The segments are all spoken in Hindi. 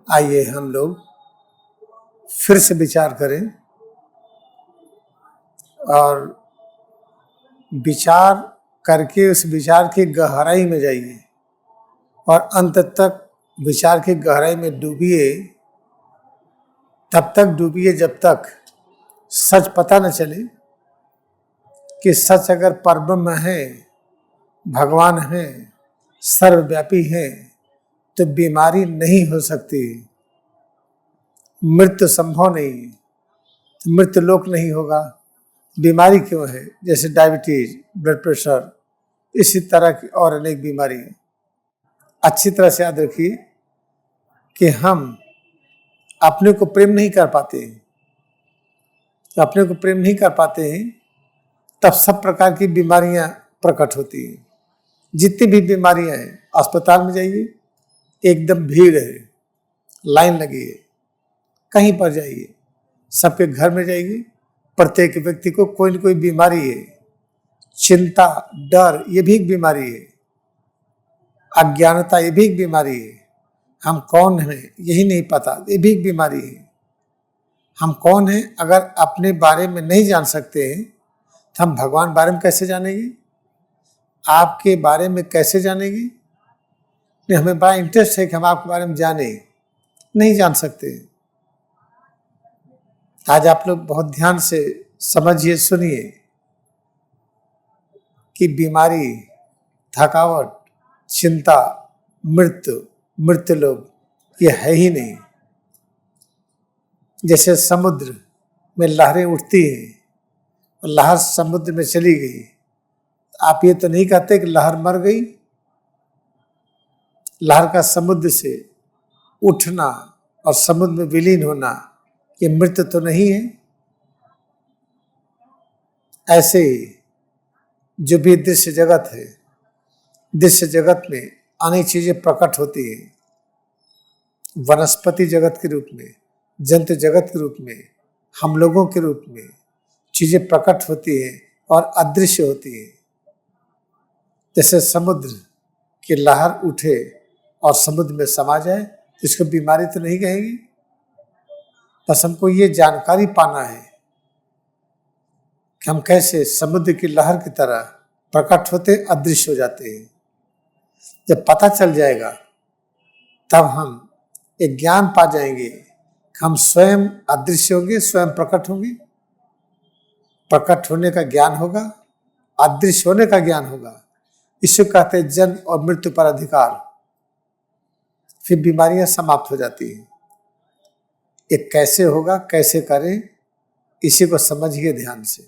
आइए हम लोग फिर से विचार करें और विचार करके उस विचार की गहराई में जाइए और अंत तक विचार की गहराई में डूबिए। तब तक डूबिए जब तक सच पता न चले कि सच अगर परब्रह्म है, भगवान है, सर्वव्यापी है, तो बीमारी नहीं हो सकती, मृत्यु संभव नहीं, तो मृत्यु लोक नहीं होगा। बीमारी क्यों है? जैसे डायबिटीज, ब्लड प्रेशर, इसी तरह की और अनेक बीमारी है। अच्छी तरह से याद रखिए कि हम अपने को प्रेम नहीं कर पाते हैं। तो अपने को प्रेम नहीं कर पाते हैं तब सब प्रकार की बीमारियां प्रकट होती हैं। जितनी भी बीमारियां हैं, अस्पताल में जाइए, एकदम भीड़ है, लाइन लगी है। कहीं पर जाइए, सबके घर में जाइए, प्रत्येक व्यक्ति को कोई न कोई बीमारी है। चिंता, डर, ये भी एक बीमारी है। अज्ञानता, ये भी एक बीमारी है। हम कौन हैं यही नहीं पता, ये भी एक बीमारी है। हम कौन हैं अगर अपने बारे में नहीं जान सकते हैं तो हम भगवान बारे में कैसे जानेंगे? आपके बारे में कैसे जानेंगे? हमें बड़ा इंटरेस्ट है कि हम आपके बारे में जाने, नहीं जान सकते। आज आप लोग बहुत ध्यान से समझिए, सुनिए कि बीमारी, थकावट, चिंता, मृत्यु लोग ये है ही नहीं। जैसे समुद्र में लहरें उठती हैं और लहर समुद्र में चली गई, आप ये तो नहीं कहते कि लहर मर गई। लहर का समुद्र से उठना और समुद्र में विलीन होना, ये मृत्यु तो नहीं है। ऐसे ही जो भी दृश्य जगत है, दृश्य जगत में अनेक चीजें प्रकट होती हैं। वनस्पति जगत के रूप में, जंतु जगत के रूप में, हम लोगों के रूप में चीजें प्रकट होती हैं और अदृश्य होती हैं। जैसे समुद्र की लहर उठे और समुद्र में समा जाए, इसको बीमारी तो नहीं कहेंगे। बस हमको ये जानकारी पाना है कि हम कैसे समुद्र की लहर की तरह प्रकट होते, अदृश्य हो जाते हैं। जब पता चल जाएगा तब हम एक ज्ञान पा जाएंगे कि हम स्वयं अदृश्य होंगे, स्वयं प्रकट होंगे। प्रकट होने का ज्ञान होगा, अदृश्य होने का ज्ञान होगा। इसे कहते हैं जन्म और मृत्यु पर अधिकार। फिर बीमारियां समाप्त हो जाती हैं। ये कैसे होगा, कैसे करें, इसी को समझिए ध्यान से।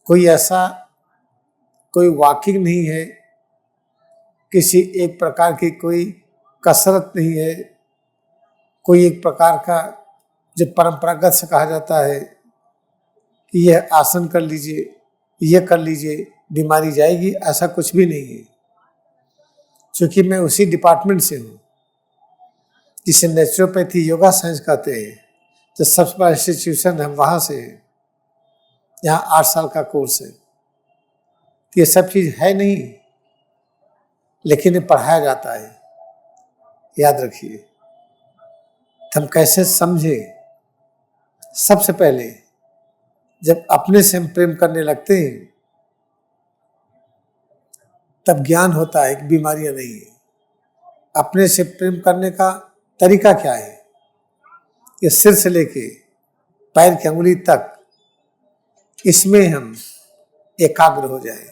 कोई ऐसा कोई वॉकिंग नहीं है, किसी एक प्रकार की कोई कसरत नहीं है, कोई एक प्रकार का जो परंपरागत से कहा जाता है कि यह आसन कर लीजिए, यह कर लीजिए, बीमारी जाएगी, ऐसा कुछ भी नहीं है। क्योंकि मैं उसी डिपार्टमेंट से हूँ जिसे नेचुरोपैथी योगा साइंस कहते हैं। जो सबसे बड़ा इंस्टीट्यूशन हम वहाँ से हैं, यहाँ 8 साल का कोर्स है। ये सब चीज़ है नहीं, लेकिन ये पढ़ाया जाता है। याद रखिए। तो हम कैसे समझे? सबसे पहले जब अपने से हम प्रेम करने लगते हैं तब ज्ञान होता है कि बीमारियां नहीं है। अपने से प्रेम करने का तरीका क्या है? ये सिर से लेके पैर की अंगुली तक, इसमें हम एकाग्र हो जाए।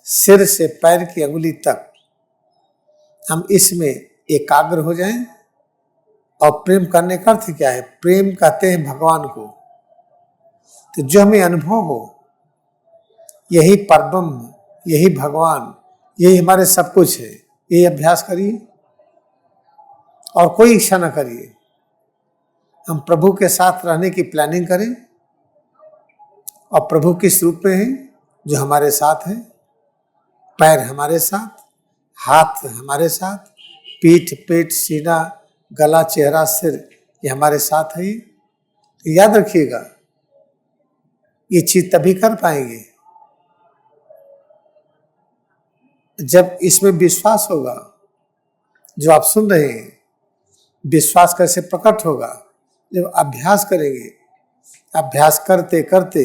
सिर से पैर की अंगुली तक हम इसमें एकाग्र हो जाएं। और प्रेम करने का अर्थ क्या है? प्रेम कहते हैं भगवान को। तो जो हमें अनुभव हो, यही परब्रह्म, यही भगवान, यही हमारे सब कुछ है, यही अभ्यास करिए और कोई इच्छा न करिए। हम प्रभु के साथ रहने की प्लानिंग करें और प्रभु किस रूप में है, जो हमारे साथ है। पैर हमारे साथ, हाथ हमारे साथ, पीठ, पेट, सीना, गला, चेहरा, सिर, ये हमारे साथ है। याद रखिएगा, ये चीज तभी कर पाएंगे जब इसमें विश्वास होगा। जो आप सुन रहे हैं, विश्वास कैसे प्रकट होगा? जब अभ्यास करेंगे। अभ्यास करते करते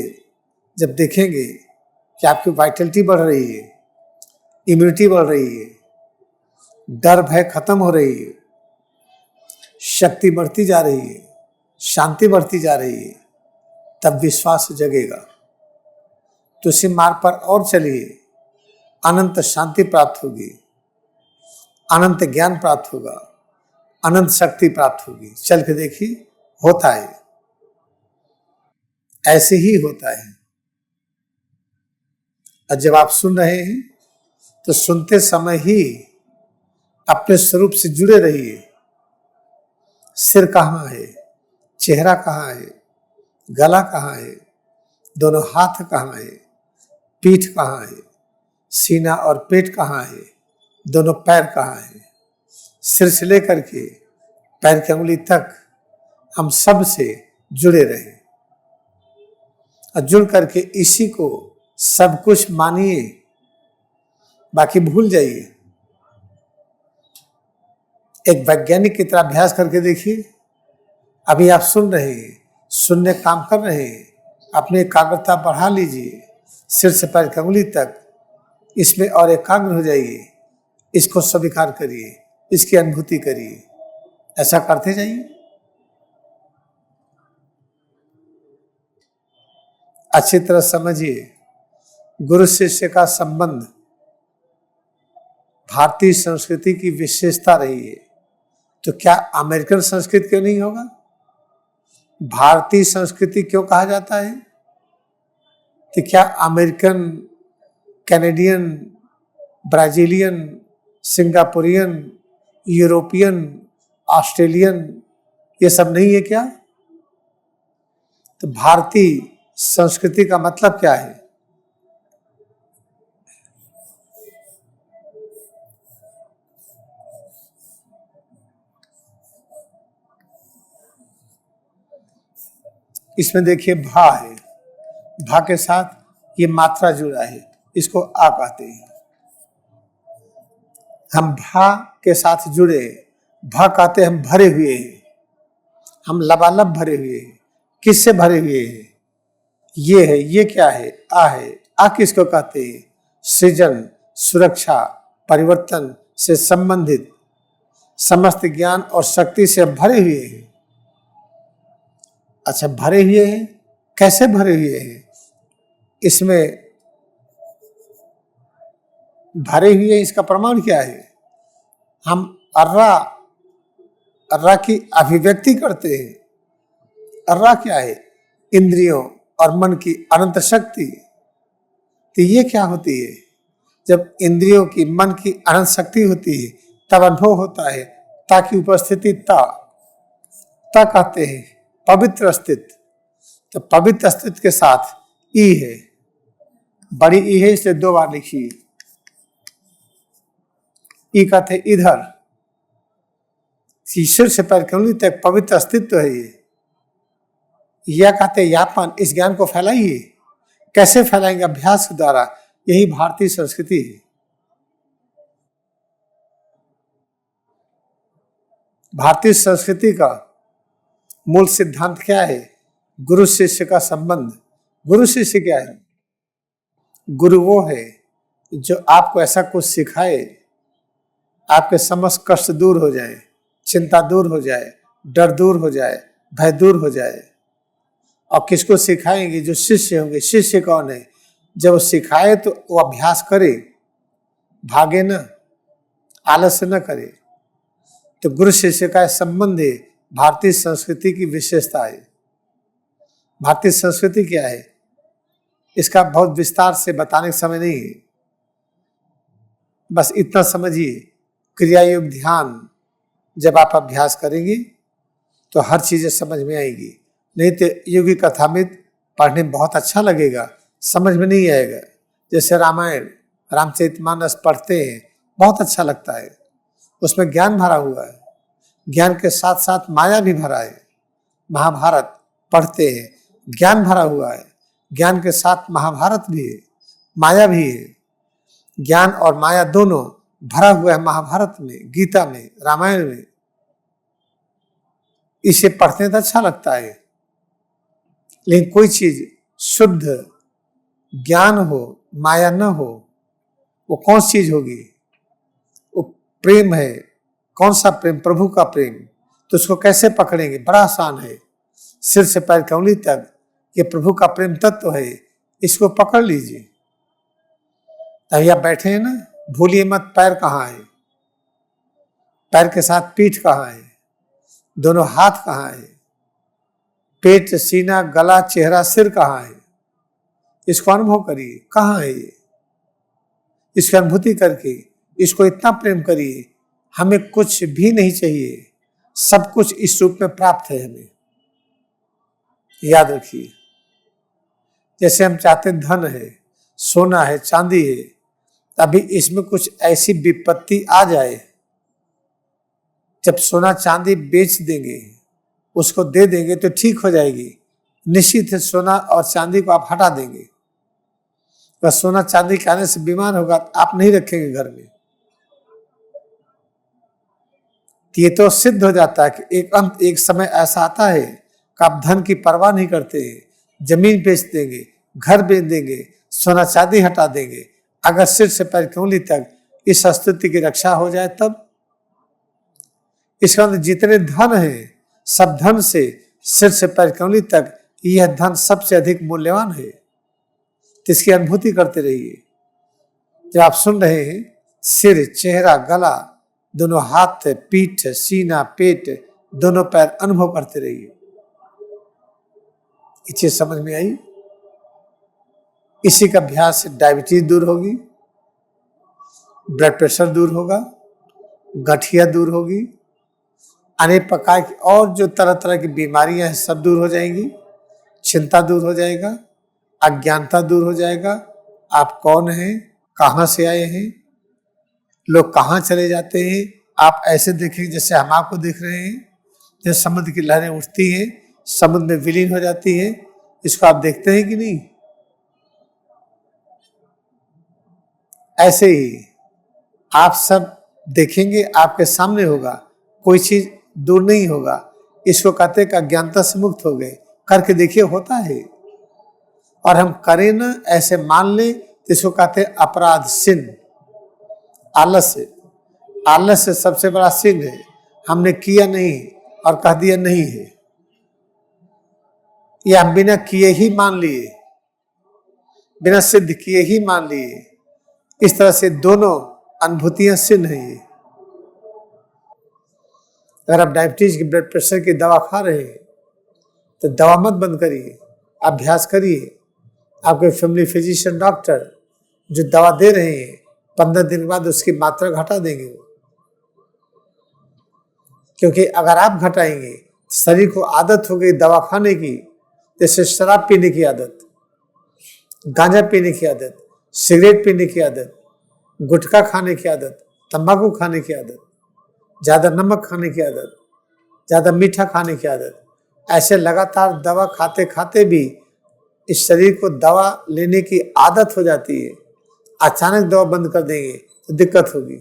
जब देखेंगे कि आपकी वाइटलिटी बढ़ रही है, इम्यूनिटी बढ़ रही है, डर भय खत्म हो रही है, शक्ति बढ़ती जा रही है, शांति बढ़ती जा रही है, तब विश्वास जगेगा। तो इसी मार्ग पर और चलिए, अनंत शांति प्राप्त होगी, अनंत ज्ञान प्राप्त होगा, अनंत शक्ति प्राप्त होगी। चल के देखिए, होता है, ऐसे ही होता है। और जब आप सुन रहे हैं तो सुनते समय ही अपने स्वरूप से जुड़े रहिए। सिर कहाँ है, चेहरा कहाँ है, गला कहाँ है, दोनों हाथ कहाँ है, पीठ कहाँ है, सीना और पेट कहाँ है, दोनों पैर कहाँ है। सिर से लेकर के पैर की अंगुली तक हम सब से जुड़े रहे और जुड़ करके इसी को सब कुछ मानिए, बाकी भूल जाइए। एक वैज्ञानिक की तरह अभ्यास करके देखिए। अभी आप सुन रहे हैं, सुनने काम कर रहे हैं, अपनी एकाग्रता बढ़ा लीजिए, सिर से पैर की अंगुली तक इसमें और एकाग्र हो जाइए। इसको स्वीकार करिए, इसकी अनुभूति करिए, ऐसा करते जाइए। अच्छी तरह समझिए, गुरु शिष्य का संबंध भारतीय संस्कृति की विशेषता रही है, तो क्या अमेरिकन संस्कृति क्यों नहीं होगा? भारतीय संस्कृति क्यों कहा जाता है? कि क्या American, Canadian, Brazilian, Singaporean, European, Australian ये सब नहीं है क्या? तो भारतीय संस्कृति का मतलब क्या है? इसमें देखिए भा है, भा के साथ ये मात्रा जुड़ा है, इसको आ कहते हैं। हम भा के साथ जुड़े, भा कहते हम भरे हुए हैं, हम लबालब भरे हुए हैं। किससे भरे हुए हैं? ये है, ये क्या है? आ है। आ किसको कहते हैं? सृजन, सुरक्षा, परिवर्तन से संबंधित समस्त ज्ञान और शक्ति से भरे हुए हैं। अच्छा, भरे हुए हैं, कैसे भरे हुए हैं? इसमें भरे हुए, इसका प्रमाण क्या है? हम अर्रा, अर्रा की अभिव्यक्ति करते हैं। अर्रा क्या है? इंद्रियों और मन की अनंत शक्ति। तो ये क्या होती है? जब इंद्रियों की, मन की अनंत शक्ति होती है, तब अनुभव होता है। ता की उपस्थिति, ता कहते हैं पवित्र अस्तित्व। तो पवित्र अस्तित्व के साथ ई है, बड़ी ई है, इसे 2 बार लिखिए। ई कहते इधर, सिर से पैर की अंगुली तक पवित्र अस्तित्व है ये। या कहते यापन, इस ज्ञान को फैलाइए। कैसे फैलाएंगे? अभ्यास के द्वारा। यही भारतीय संस्कृति है। भारतीय संस्कृति का मूल सिद्धांत क्या है? गुरु शिष्य का संबंध। गुरु शिष्य क्या है? गुरु वो है जो आपको ऐसा कुछ सिखाए, आपके समस्त कष्ट दूर हो जाए, चिंता दूर हो जाए, डर दूर हो जाए, भय दूर हो जाए। और किसको सिखाएंगे? जो शिष्य होंगे। शिष्य कौन है? जब वो सिखाए तो वो अभ्यास करे, भागे न, आलस्य न करे। तो गुरु शिष्य का संबंध है, भारतीय संस्कृति की विशेषता है। भारतीय संस्कृति क्या है, इसका बहुत विस्तार से बताने का समय नहीं है। बस इतना समझिए, क्रिया योग ध्यान जब आप अभ्यास करेंगे तो हर चीजें समझ में आएगी। नहीं तो योगी कथामृत पढ़ने में बहुत अच्छा लगेगा, समझ में नहीं आएगा। जैसे रामायण, रामचरितमानस पढ़ते हैं, बहुत अच्छा लगता है, उसमें ज्ञान भरा हुआ है, ज्ञान के साथ साथ माया भी भरा है। महाभारत पढ़ते हैं, ज्ञान भरा हुआ है, ज्ञान के साथ महाभारत भी है, माया भी है। ज्ञान और माया दोनों भरा हुआ है महाभारत में, गीता में, रामायण में। इसे पढ़ते तो अच्छा लगता है, लेकिन कोई चीज शुद्ध ज्ञान हो, माया न हो, वो कौन सी चीज होगी? वो प्रेम है। कौन सा प्रेम? प्रभु का प्रेम। तो उसको कैसे पकड़ेंगे? बड़ा आसान है, सिर से पैर की उंगली तक ये प्रभु का प्रेम तत्व है, इसको पकड़ लीजिए। तभी आप बैठे हैं ना, भूलिए मत पैर कहाँ है, पैर के साथ पीठ कहाँ है, दोनों हाथ कहाँ है, पेट, सीना, गला, चेहरा, सिर कहाँ है, इसको अनुभव करिए, कहाँ है ये, इसकी अनुभूति करके इसको इतना प्रेम करिए, हमें कुछ भी नहीं चाहिए, सब कुछ इस रूप में प्राप्त है हमें। याद रखिए, जैसे हम चाहते धन है, सोना है, चांदी है, तभी इसमें कुछ ऐसी विपत्ति आ जाए, जब सोना चांदी बेच देंगे, उसको दे देंगे तो ठीक हो जाएगी। निश्चित है सोना और चांदी को आप हटा देंगे, अगर सोना चांदी के आने से बीमार होगा आप नहीं रखेंगे घर में। ये तो सिद्ध हो जाता है कि एक समय ऐसा आता है कि आप धन की परवाह नहीं करते हैं, जमीन बेच देंगे, घर बेच देंगे, सोना चांदी हटा देंगे, अगर सिर से पैर की उंगली तक इस अस्तित्व की रक्षा हो जाए तब। इसके अंदर जितने धन है, सब धन से सिर से पैर की उंगली तक यह धन सबसे अधिक मूल्यवान है। तो इसकी अनुभूति करते रहिए। जब आप सुन रहे हैं, सिर, चेहरा, गला, दोनों हाथ, पीठ, सीना, पेट, दोनों पैर अनुभव करते रहिए। ये चीज समझ में आई? इसी का अभ्यास से डायबिटीज दूर होगी, ब्लड प्रेशर दूर होगा, गठिया दूर होगी, अनेक प्रकार की और जो तरह तरह की बीमारियां हैं सब दूर हो जाएंगी, चिंता दूर हो जाएगा, अज्ञानता दूर हो जाएगा। आप कौन हैं, कहाँ से आए हैं, लोग कहाँ चले जाते हैं, आप ऐसे देखेंगे जैसे हम आपको देख रहे हैं। जैसे समुद्र की लहरें उठती हैं, समुद्र में विलीन हो जाती हैं, इसको आप देखते हैं कि नहीं? ऐसे ही आप सब देखेंगे, आपके सामने होगा, कोई चीज दूर नहीं होगा। इसको कहते हैं कि अज्ञानता से मुक्त हो गए। करके देखिए, होता है। और हम करें ना, ऐसे मान लें, तो इसको कहते हैं अपराध, सिन, आलस्य। आलस्य सबसे बड़ा सिन है। हमने किया नहीं और कह दिया नहीं है, या हम बिना किए ही मान लिए, बिना सिद्ध किए ही मान लिए। इस तरह से दोनों अनुभूतियां सिन है ये। अगर आप डायबिटीज की, ब्लड प्रेशर की दवा खा रहे हैं तो दवा मत बंद करिए, अभ्यास करिए। आपके फैमिली फिजिशियन, डॉक्टर जो दवा दे रहे हैं, 15 दिन के बाद उसकी मात्रा घटा देंगे वो। क्योंकि अगर आप घटाएंगे, शरीर को आदत हो गई दवा खाने की, जैसे शराब पीने की आदत, गांजा पीने की आदत, सिगरेट पीने की आदत, गुटखा खाने की आदत, तंबाकू खाने की आदत, ज्यादा नमक खाने की आदत, ज्यादा मीठा खाने की आदत, ऐसे लगातार दवा खाते खाते भी इस शरीर को दवा लेने की आदत हो जाती है। अचानक दवा बंद कर देंगे तो दिक्कत होगी।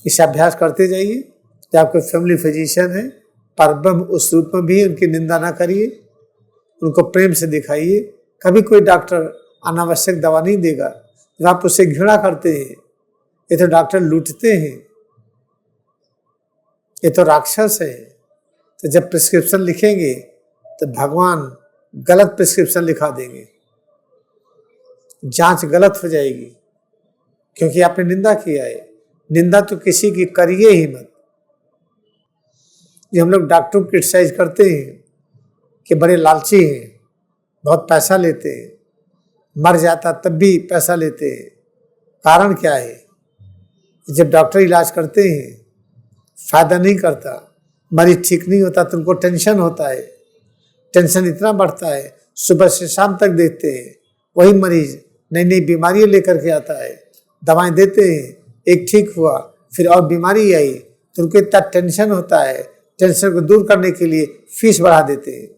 इसे अभ्यास करते जाइए। जो आपके फैमिली फिजिशियन है, परब्रह्म उस रूप में भी उनकी निंदा ना करिए, उनको प्रेम से दिखाइए। कभी कोई डॉक्टर अनावश्यक दवा नहीं देगा। जब आप उससे घृणा करते हैं, ये तो डॉक्टर लूटते हैं, ये तो राक्षस है, तो जब प्रिस्क्रिप्शन लिखेंगे तो भगवान गलत प्रिस्क्रिप्शन लिखा देंगे, जांच गलत हो जाएगी, क्योंकि आपने निंदा किया है। निंदा तो किसी की करिए ही मत। ये हम लोग डॉक्टर को क्रिटिसाइज करते हैं कि बड़े लालची हैं, बहुत पैसा लेते हैं, मर जाता तब भी पैसा लेते हैं। कारण क्या है? जब डॉक्टर इलाज करते हैं, फायदा नहीं करता। मरीज ठीक नहीं होता तो उनको टेंशन होता है, टेंशन इतना बढ़ता है, सुबह से शाम तक देखते हैं वही मरीज नई नई बीमारियां लेकर के आता है, दवाएं देते हैं, एक ठीक हुआ फिर और बीमारी आई तो उनको इतना टेंशन होता है, टेंशन को दूर करने के लिए फीस बढ़ा देते हैं।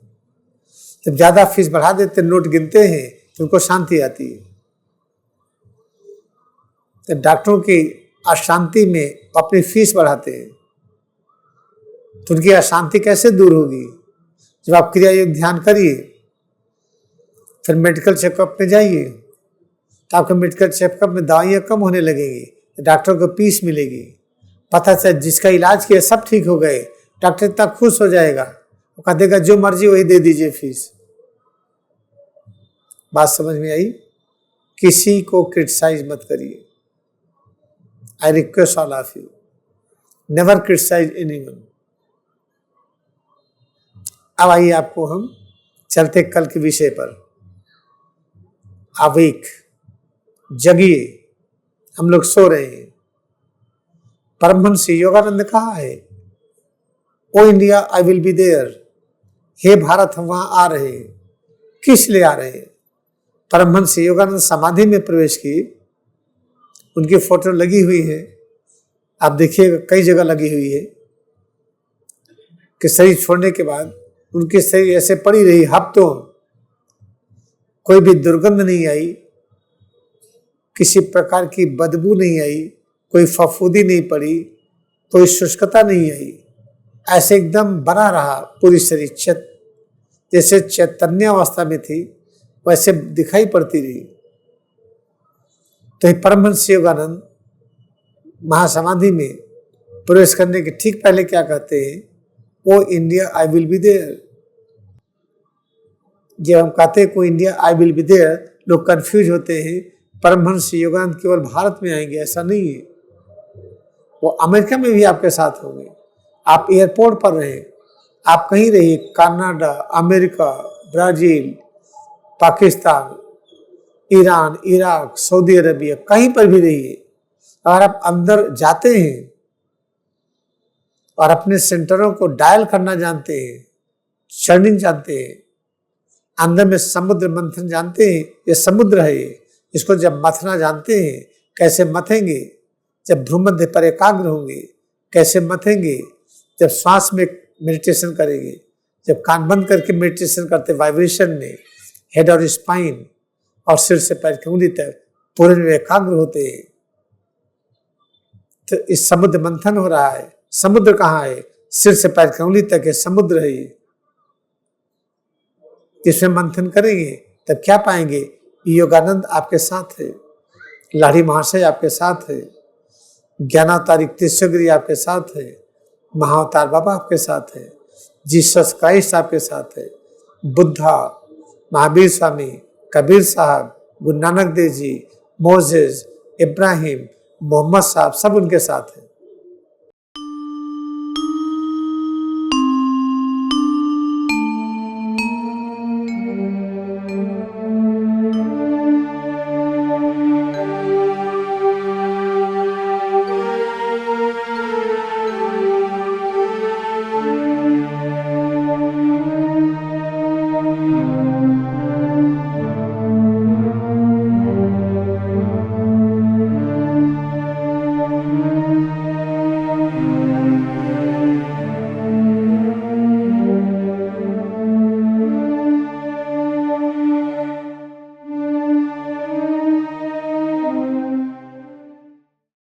जब ज्यादा फीस बढ़ा देते, नोट गिनते हैं तो उनको शांति आती है। तो डॉक्टरों की अशांति में अपनी फीस बढ़ाते हैं तो उनकी अशांति कैसे दूर होगी? जब आप क्रिया योग ध्यान करिए, फिर मेडिकल चेकअप में जाइए तो आपके मेडिकल चेकअप में दवाइयाँ कम होने लगेंगी, तो डॉक्टर को फीस मिलेगी। पता चल जिसका इलाज किया सब ठीक हो गए, डॉक्टर इतना खुश हो जाएगा, वो कह देगा जो मर्जी वही दे दीजिए फीस। बात समझ में आई? किसी को क्रिटिसाइज मत करिए। I request all of you, never criticise anyone. अब आइए आपको हम चलते कल के विषय पर। अवेक, जगिए, हम लोग सो रहे हैं। परमहंस योगानंद कहा है, O India I will be there, हे भारत हम वहां आ रहे हैं। किस लिए आ रहे हैं? परमहंस योगानंद समाधि में प्रवेश की, उनकी फोटो लगी हुई है, आप देखिएगा कई जगह लगी हुई है कि शरीर छोड़ने के बाद उनकी शरीर ऐसे पड़ी रही हफ्तों, कोई भी दुर्गंध नहीं आई, किसी प्रकार की बदबू नहीं आई, कोई फफूंदी नहीं पड़ी, कोई शुष्कता नहीं आई, ऐसे एकदम बना रहा पूरी शरीर, जैसे चैतन्य अवस्था में थी वैसे दिखाई पड़ती रही। तो परमहंस योगानंद महासमाधि में प्रवेश करने के ठीक पहले क्या कहते हैं, O India I will be there. जब हम कहते हैं को India I will be there, लोग कंफ्यूज होते हैं, परमहंस योगानंद केवल भारत में आएंगे ऐसा नहीं है, वो अमेरिका में भी आपके साथ होंगे। आप एयरपोर्ट पर रहें, आप कहीं रहिए, Canada, America, Brazil, Pakistan, Iran, Iraq, Saudi Arabia, कहीं पर भी रहिए, अगर आप अंदर जाते हैं और अपने सेंटरों को डायल करना जानते हैं, चर्निंग जानते हैं, अंदर में समुद्र मंथन जानते हैं, ये समुद्र है ये, इसको जब मथना जानते हैं, कैसे मथेंगे, जब भ्रूमध्य पर एकाग्र होंगे कैसे मथेंगे, जब श्वास में मेडिटेशन करेंगे, जब कान बंद करके मेडिटेशन करते वाइब्रेशन में, हेड और स्पाइन और सिर से पैर की उंगली तक पूरे में एकाग्र होते हैं। तो इस समुद्र मंथन हो रहा है। समुद्र कहाँ है? सिर से पैर की उंगली तक है समुद्र है ये। इसमें मंथन करेंगे तब क्या पाएंगे? योगानंद आपके साथ है, लाड़ी महाशय आपके साथ है, ज्ञानावतार तीर्थगिरी आपके साथ है, महाअवतार बाबा आपके साथ है, जीसस क्राइस्ट आपके साथ है, बुद्धा, महावीर स्वामी, कबीर साहब, गुरु नानक देव जी, मोजेस, इब्राहिम, मोहम्मद साहब सब उनके साथ हैं।